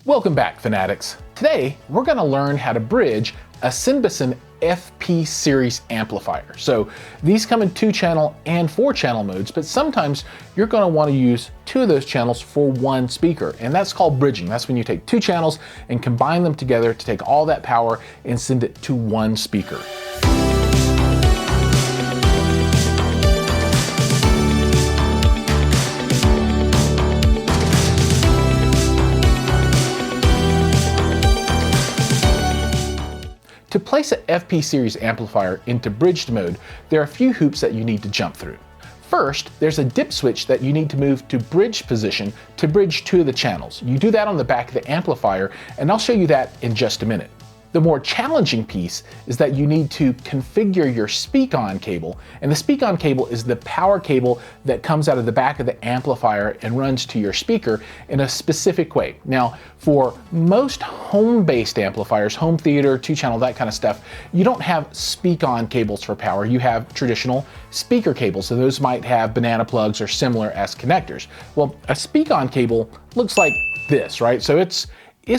Welcome back, fanatics. Today, we're going to learn how to bridge a Sinbosen FP Series amplifier. So these come in 2-channel and 4-channel modes, but sometimes you're going to want to use 2 of those channels for 1 speaker, and that's called bridging. That's when you take 2 channels and combine them together to take all that power and send it to 1 speaker. To place an FP Series amplifier into bridged mode, there are a few hoops that you need to jump through. First, there's a dip switch that you need to move to bridge position to bridge 2 of the channels. You do that on the back of the amplifier, and I'll show you that in just a minute. The more challenging piece is that you need to configure your Speakon cable, and the Speakon cable is the power cable that comes out of the back of the amplifier and runs to your speaker in a specific way. Now, for most home-based amplifiers, home theater, 2-channel, that kind of stuff, you don't have Speakon cables for power. You have traditional speaker cables, so those might have banana plugs or similar as connectors. Well, a Speakon cable looks like this, right? So it's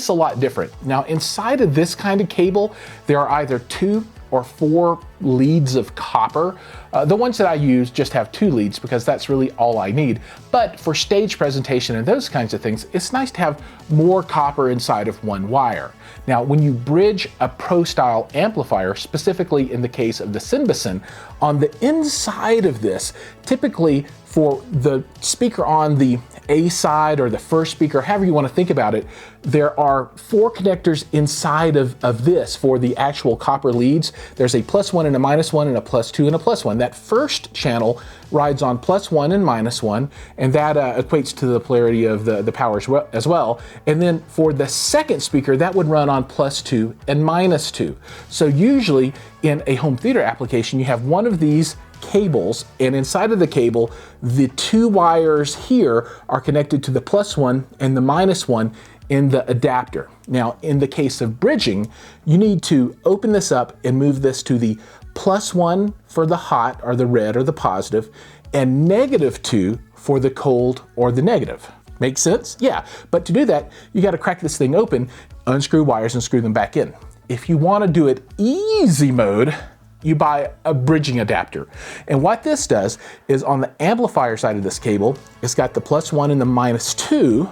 a lot different. Now, inside of this kind of cable, there are either 2 or 4 leads of copper. The ones that I use just have 2 leads because that's really all I need. But for stage presentation and those kinds of things, it's nice to have more copper inside of 1 wire. Now, when you bridge a pro-style amplifier, specifically in the case of the Sinbosen, on the inside of this, typically for the speaker on the A side or the first speaker, however you want to think about it, there are 4 connectors inside of this for the actual copper leads. There's a +1 and a -1 and a +2 and a +1. That first channel rides on +1 and -1, and that equates to the polarity of the power as well. And then for the second speaker, that would run on +2 and -2. So usually in a home theater application, you have one of these cables, and inside of the cable, the 2 wires here are connected to the +1 and the -1 in the adapter. Now, in the case of bridging, you need to open this up and move this to the +1 for the hot or the red or the positive, and -2 for the cold or the negative. Make sense? Yeah, but to do that, you got to crack this thing open, unscrew wires, and screw them back in. If you want to do it easy mode, you buy a bridging adapter. And what this does is on the amplifier side of this cable, it's got the +1 and the -2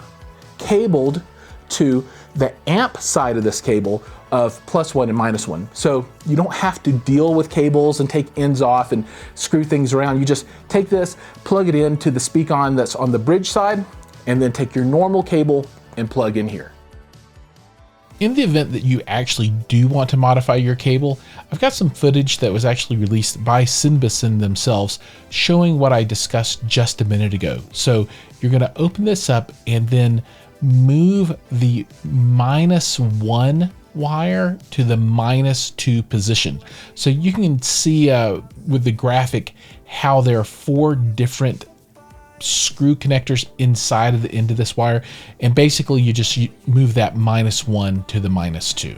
cabled to the amp side of this cable of +1 and -1. So you don't have to deal with cables and take ends off and screw things around. You just take this, plug it into the Speakon that's on the bridge side, and then take your normal cable and plug in here. In the event that you actually do want to modify your cable, I've got some footage that was actually released by Sinbosen themselves showing what I discussed just a minute ago. So you're going to open this up and then move the -1 wire to the -2 position. So you can see with the graphic how there are 4 different screw connectors inside of the end of this wire, and basically you just move that -1 to the -2.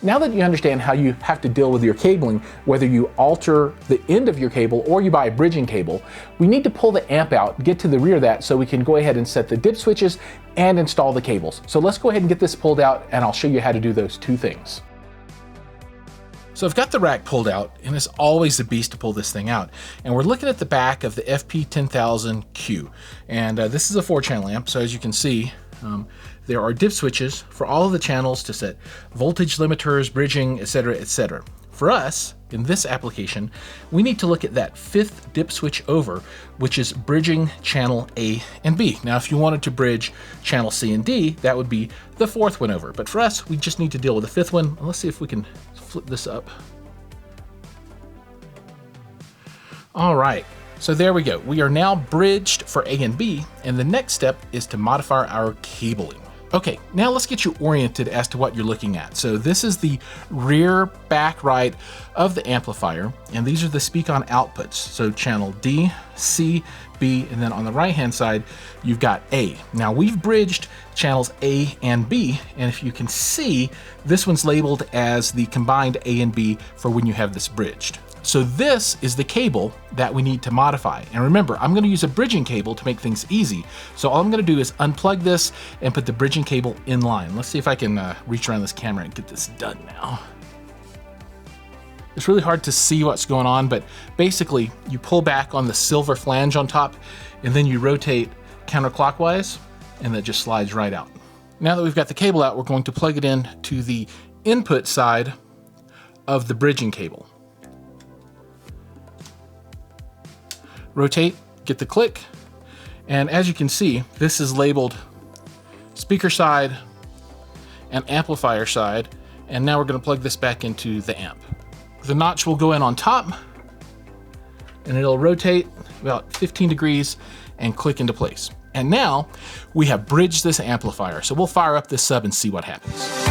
Now that you understand how you have to deal with your cabling, whether you alter the end of your cable or you buy a bridging cable, we need to pull the amp out, get to the rear of that so we can go ahead and set the dip switches and install the cables. So let's go ahead and get this pulled out, and I'll show you how to do those 2 things. So I've got the rack pulled out, and it's always a beast to pull this thing out. And we're looking at the back of the FP10000Q. And this is a 4-channel amp, so as you can see, there are dip switches for all of the channels to set voltage limiters, bridging, etc., etc. For us, in this application, we need to look at that 5th dip switch over, which is bridging channel A and B. Now, if you wanted to bridge channel C and D, that would be the 4th one over. But for us, we just need to deal with the 5th one. Let's see if we can flip this up. All right, so there we go. We are now bridged for A and B, and the next step is to modify our cabling. Okay, now let's get you oriented as to what you're looking at. So this is the rear back right of the amplifier, and these are the Speakon outputs. So channel D, C, B, and then on the right hand side, you've got A. Now we've bridged channels A and B, and if you can see, this one's labeled as the combined A and B for when you have this bridged. So this is the cable that we need to modify. And remember, I'm gonna use a bridging cable to make things easy. So all I'm gonna do is unplug this and put the bridging cable in line. Let's see if I can reach around this camera and get this done now. It's really hard to see what's going on, but basically you pull back on the silver flange on top and then you rotate counterclockwise and that just slides right out. Now that we've got the cable out, we're going to plug it in to the input side of the bridging cable. Rotate, get the click, and as you can see, this is labeled speaker side and amplifier side, and now we're going to plug this back into the amp. The notch will go in on top, and it'll rotate about 15 degrees and click into place. And now we have bridged this amplifier, so we'll fire up this sub and see what happens.